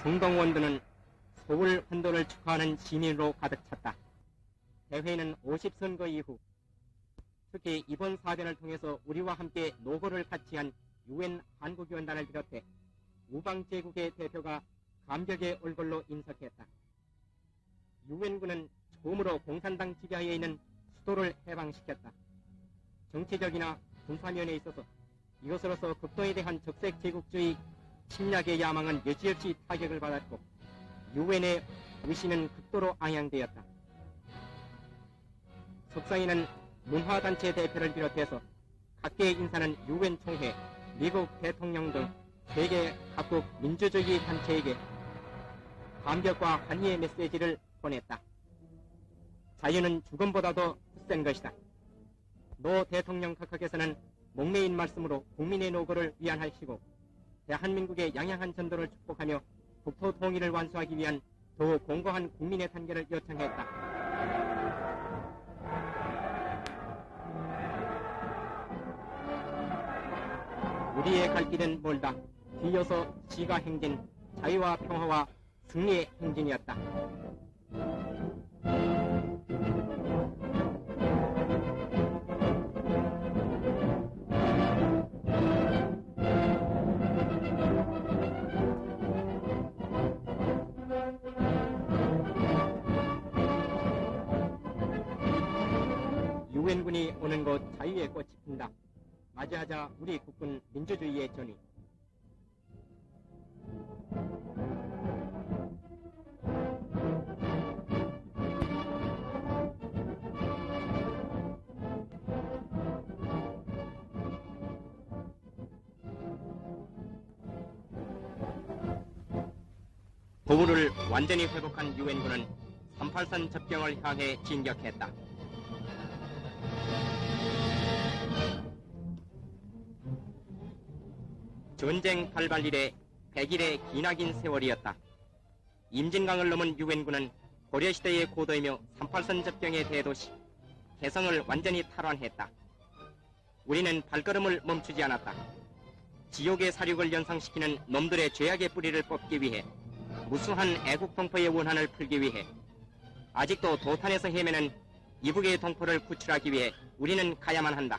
성동원들은 서울 환도를 축하하는 시민으로 가득 찼다. 대회는 50선거 이후 특히 이번 사변을 통해서 우리와 함께 노고를 같이 한 유엔 한국위원단을 비롯해 우방제국의 대표가 감격의 얼굴로 인석했다. 유엔군은 처음으로 공산당 지배하에 있는 수도를 해방시켰다. 정치적이나 군사면에 있어서 이것으로서 극동에 대한 적색 제국주의 침략의 야망은 여지없이 타격을 받았고 유엔의 위신은 극도로 앙양되었다. 석상인은 문화단체 대표를 비롯해서 각계의 인사는 유엔 총회, 미국 대통령 등 세계 각국 민주주의 단체에게 감격과 환희의 메시지를 보냈다. 자유는 죽음보다도 굳센 것이다. 노 대통령 각하께서는 목매인 말씀으로 국민의 노고를 위안하시고 대한민국의 양양한 전도를 축복하며 국토 통일을 완수하기 위한 더욱 공고한 국민의 단결을 요청했다. 우리의 갈 길은 멀다. 뒤이어서 시가 행진, 자유와 평화와 승리의 행진이었다. 유엔군이 오는 곳 자유의 꽃이 핀다. 맞이하자 우리 국군 민주주의의 전위. 보부를 완전히 회복한 유엔군은 38선 접경을 향해 진격했다. 전쟁 발발 이래 100일의 기나긴 세월이었다. 임진강을 넘은 유엔군은 고려시대의 고도이며 38선 접경의 대도시 개성을 완전히 탈환했다. 우리는 발걸음을 멈추지 않았다. 지옥의 사륙을 연상시키는 놈들의 죄악의 뿌리를 뽑기 위해, 무수한 애국 동포의 원한을 풀기 위해, 아직도 도탄에서 헤매는 이북의 동포를 구출하기 위해 우리는 가야만 한다.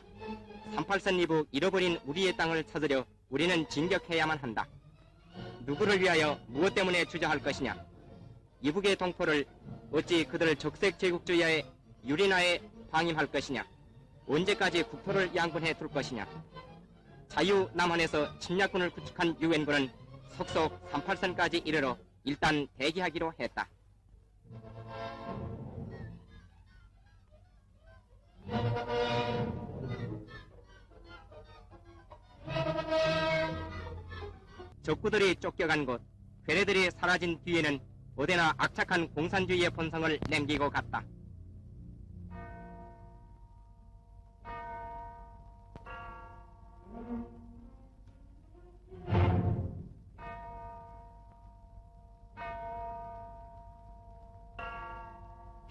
38선 이북 잃어버린 우리의 땅을 찾으려 우리는 진격해야만 한다. 누구를 위하여 무엇 때문에 주저할 것이냐? 이북의 동포를 어찌 그들을 적색 제국주의의 유린하에 방임할 것이냐? 언제까지 국토를 양분해 둘 것이냐? 자유 남한에서 침략군을 구축한 유엔군은 속속 38선까지 이르러 일단 대기하기로 했다. 적구들이 쫓겨간 곳, 괴뢰들이 사라진 뒤에는 어디나 악착한 공산주의의 본성을 남기고 갔다.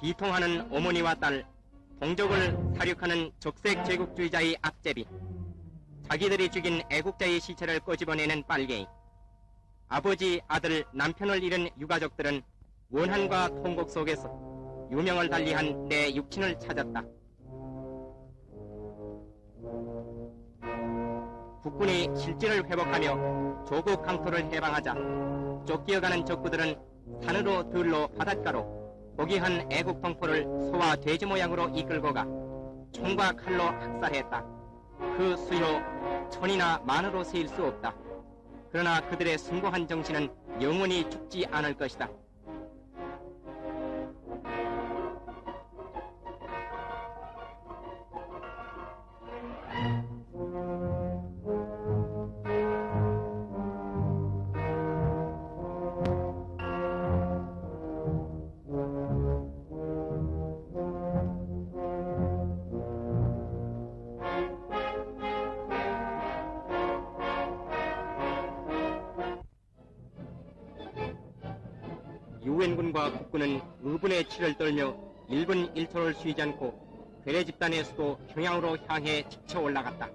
비통하는 어머니와 딸, 동족을 사륙하는 적색 제국주의자의 앞제비, 자기들이 죽인 애국자의 시체를 꼬집어내는 빨갱이, 아버지, 아들, 남편을 잃은 유가족들은 원한과 통곡 속에서 유명을 달리한 내 육친을 찾았다. 국군이 실질을 회복하며 조국 강토를 해방하자 쫓겨가는 적구들은 산으로 들로 바닷가로 고귀한 애국 동포를 소와 돼지 모양으로 이끌고 가 총과 칼로 학살했다. 그 수요 천이나 만으로 세일 수 없다. 그러나 그들의 숭고한 정신은 영원히 죽지 않을 것이다. 유엔군과 국군은 의분의 치를 떨며 1분 1초를 쉬지 않고 괴뢰 집단의 수도 평양으로 향해 치쳐 올라갔다.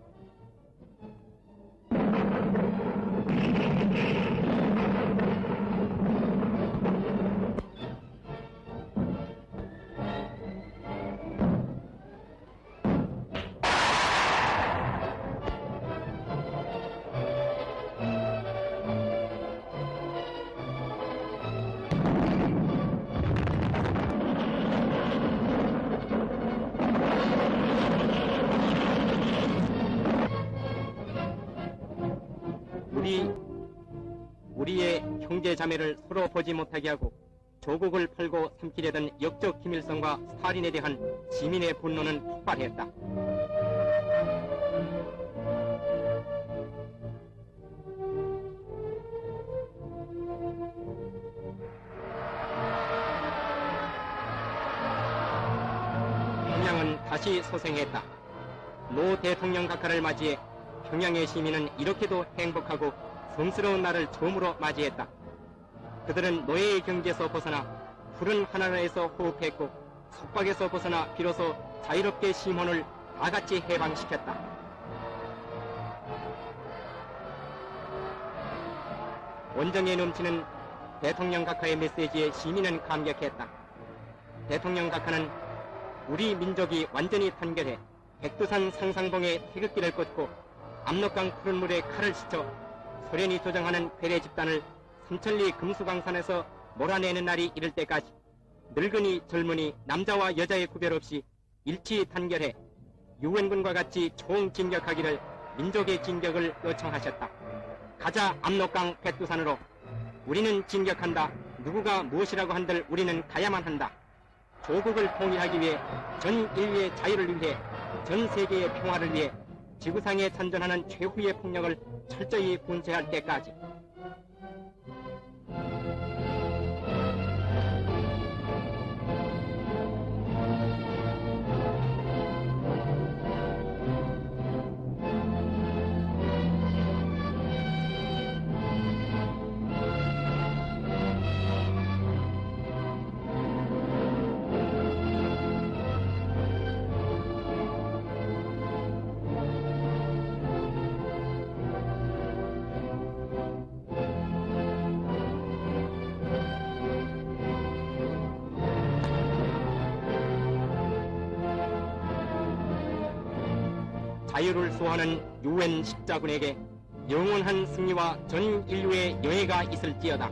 우리의 형제 자매를 서로 보지 못하게 하고 조국을 팔고 삼키려던 역적 김일성과 스탈린에 대한 시민의 분노는 폭발했다. 평양은 다시 소생했다. 노 대통령 각하를 맞이해 평양의 시민은 이렇게도 행복하고 성스러운 날을 처음으로 맞이했다. 그들은 노예의 경계에서 벗어나 푸른 하늘에서 호흡했고 속박에서 벗어나 비로소 자유롭게 시몬을 다같이 해방시켰다. 원정에 넘치는 대통령 각하의 메시지에 시민은 감격했다. 대통령 각하는 우리 민족이 완전히 단결해 백두산 상상봉의 태극기를 꽂고 압록강 푸른 물에 칼을 씻어 소련이 조정하는 괴뢰 집단을 삼천리 금수강산에서 몰아내는 날이 이를 때까지 늙은이 젊은이 남자와 여자의 구별 없이 일치 단결해 유엔군과 같이 총진격하기를 민족의 진격을 요청하셨다. 가자 압록강 백두산으로. 우리는 진격한다. 누구가 무엇이라고 한들 우리는 가야만 한다. 조국을 통일하기 위해, 전 인류의 자유를 위해, 전 세계의 평화를 위해 지구상에 잔존하는 최후의 폭력을 철저히 분쇄할 때까지. 자유를 수호하는 UN 십자군에게 영원한 승리와 전 인류의 영예가 있을지어다.